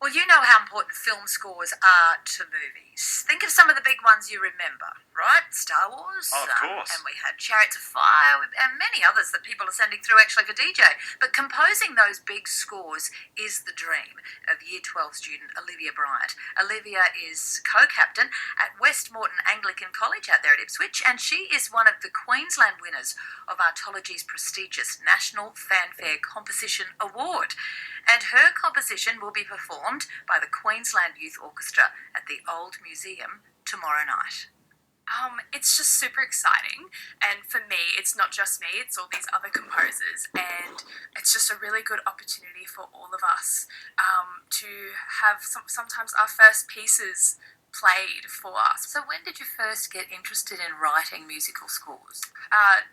Well, you know how important film scores are to movies. Think of some of the big ones you remember, right? Star Wars. Oh, of course. And we had Chariots of Fire and many others that people are sending through actually for DJ. But composing those big scores is the dream of Year 12 student Olivia Bryant. Olivia is co-captain at West Moreton Anglican College out there at Ipswich, and she is one of the Queensland winners of Artology's prestigious National Fanfare Composition Award. And her composition will be performed by the Queensland Youth Orchestra at the Old Museum tomorrow night. It's just super exciting, and for me, it's not just me, it's all these other composers, and it's just a really good opportunity for all of us to have sometimes our first pieces played for us. So when did you first get interested in writing musical scores?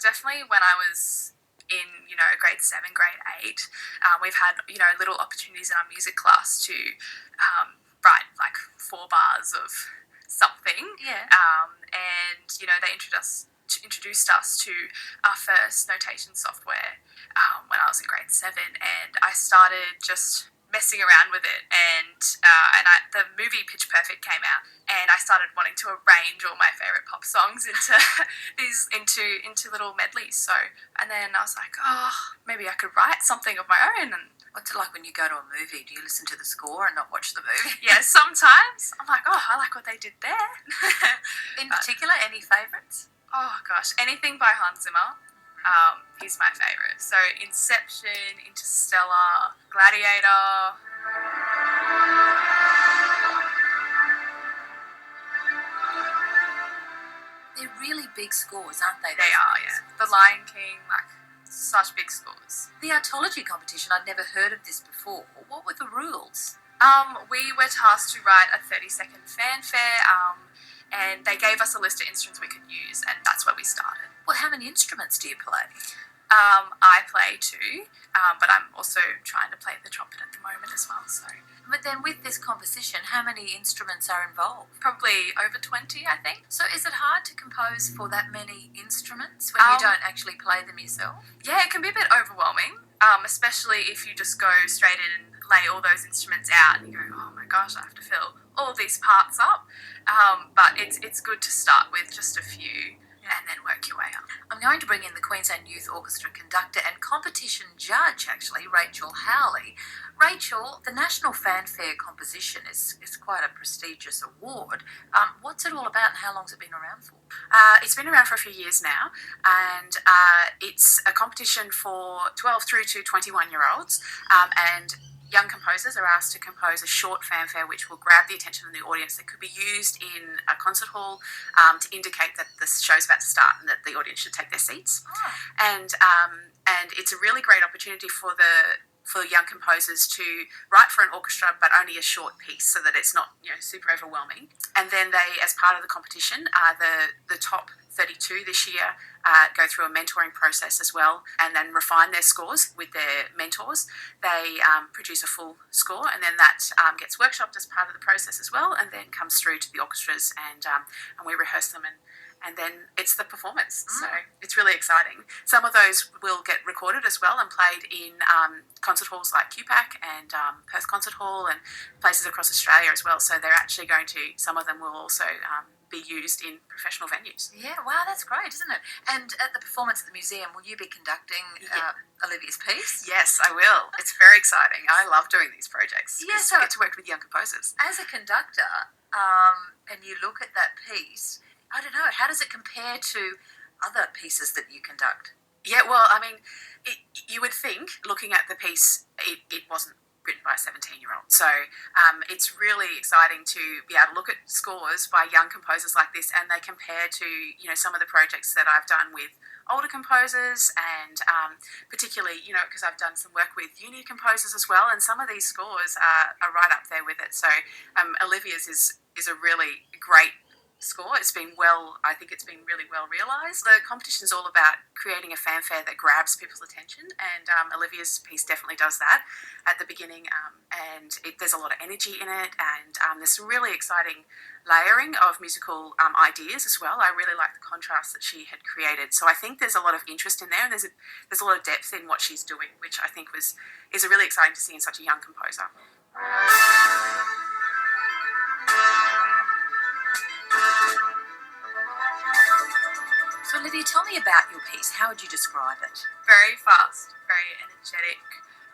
Definitely when I was in, grade 7, grade 8. We've had, little opportunities in our music class to write like 4 bars of something. Yeah. And, they introduced us to our first notation software when I was in grade 7, and I started just messing around with it, and the movie Pitch Perfect came out, and I started wanting to arrange all my favourite pop songs into into little medleys. So, and then I was like, maybe I could write something of my own. And what's it like when you go to a movie? Do you listen to the score and not watch the movie? Yeah, sometimes I'm like, I like what they did there. In particular, any favourites? Oh gosh, anything by Hans Zimmer. He's my favourite. So Inception, Interstellar, Gladiator. They're really big scores, aren't they? They are, yeah. The Lion King, such big scores. The Artology competition, I'd never heard of this before. What were the rules? We were tasked to write a 30-second fanfare, and they gave us a list of instruments we could use, and that's where we started. Well, how many instruments do you play? I play 2, but I'm also trying to play the trumpet at the moment as well. So, but then with this composition, how many instruments are involved? Probably over 20, I think. So is it hard to compose for that many instruments when you don't actually play them yourself? Yeah, it can be a bit overwhelming, especially if you just go straight in and lay all those instruments out and you go, oh my gosh, I have to fill all these parts up. But it's good to start with just a few and then work your way up. I'm going to bring in the Queensland Youth Orchestra conductor and competition judge, actually, Rachel Howley. Rachel, the National Fanfare Composition is quite a prestigious award. What's it all about and how long's it been around for? It's been around for a few years now, and it's a competition for 12 through to 21-year-olds, and young composers are asked to compose a short fanfare which will grab the attention of the audience, that could be used in a concert hall to indicate that the show's about to start and that the audience should take their seats. Oh. And it's a really great opportunity for young composers to write for an orchestra, but only a short piece, so that it's not super overwhelming. And then they, as part of the competition, the top 32 this year go through a mentoring process as well, and then refine their scores with their mentors. They produce a full score, and then that gets workshopped as part of the process as well, and then comes through to the orchestras, and we rehearse them, and then it's the performance. So it's really exciting. Some of those will get recorded as well and played in concert halls like QPAC and Perth Concert Hall and places across Australia as well. So they're actually some of them will also be used in professional venues. Yeah, wow, that's great, isn't it? And at the performance at the museum, will you be conducting Olivia's piece? Yes, I will. It's very exciting. I love doing these projects. Yeah, so I get to work with young composers. As a conductor, and you look at that piece, I don't know, how does it compare to other pieces that you conduct? Yeah, well, I mean, you would think, looking at the piece, it wasn't written by a 17-year-old. So it's really exciting to be able to look at scores by young composers like this, and they compare to some of the projects that I've done with older composers, and particularly because I've done some work with uni composers as well, and some of these scores are right up there with it. So Olivia's is a really great score. I think it's been really well realised. The competition's all about creating a fanfare that grabs people's attention, and Olivia's piece definitely does that at the beginning, and there's a lot of energy in it, and there's some really exciting layering of musical ideas as well. I really like the contrast that she had created. So I think there's a lot of interest in there, and there's a lot of depth in what she's doing, which I think is really exciting to see in such a young composer. So Olivia, tell me about your piece. How would you describe it? Very fast, very energetic.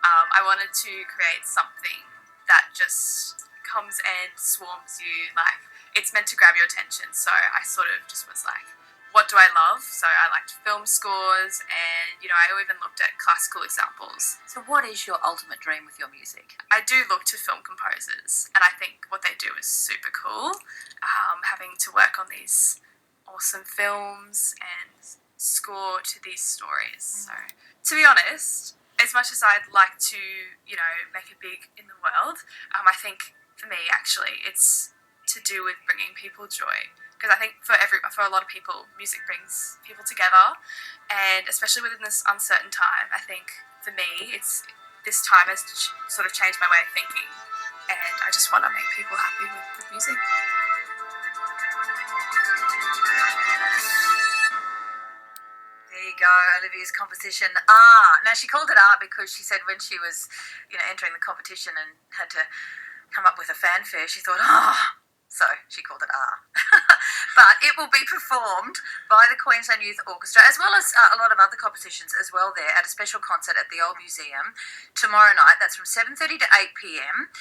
I wanted to create something that just comes and swarms you. Like, it's meant to grab your attention. So I sort of just was like, what do I love? So I liked film scores, and I even looked at classical examples. So what is your ultimate dream with your music? I do look to film composers, and I think what they do is super cool. Having to work on these awesome films and score to these stories. So, to be honest, as much as I'd like to, make it big in the world, I think for me, actually, it's to do with bringing people joy. Because I think for a lot of people, music brings people together, and especially within this uncertain time, I think for me, this time has sort of changed my way of thinking, and I just want to make people happy with music. There you go, Olivia's composition. Now she called it art because she said when she was, entering the competition and had to come up with a fanfare, she thought, so she called it art. But it will be performed by the Queensland Youth Orchestra, as well as a lot of other compositions as well there at a special concert at the Old Museum tomorrow night. That's from 7:30 to 8 p.m.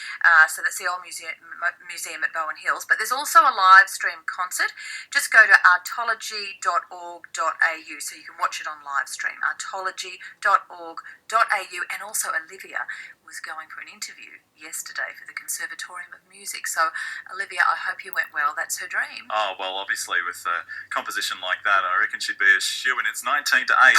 So that's the Old Museum at Bowen Hills. But there's also a live stream concert. Just go to artology.org.au so you can watch it on live stream. artology.org.au. And also Olivia was going for an interview yesterday for the Conservatorium of Music. So, Olivia, I hope you went well. That's her dream. Oh, well, obviously, with a composition like that, I reckon she'd be a shoo-in. It's 19 to 8.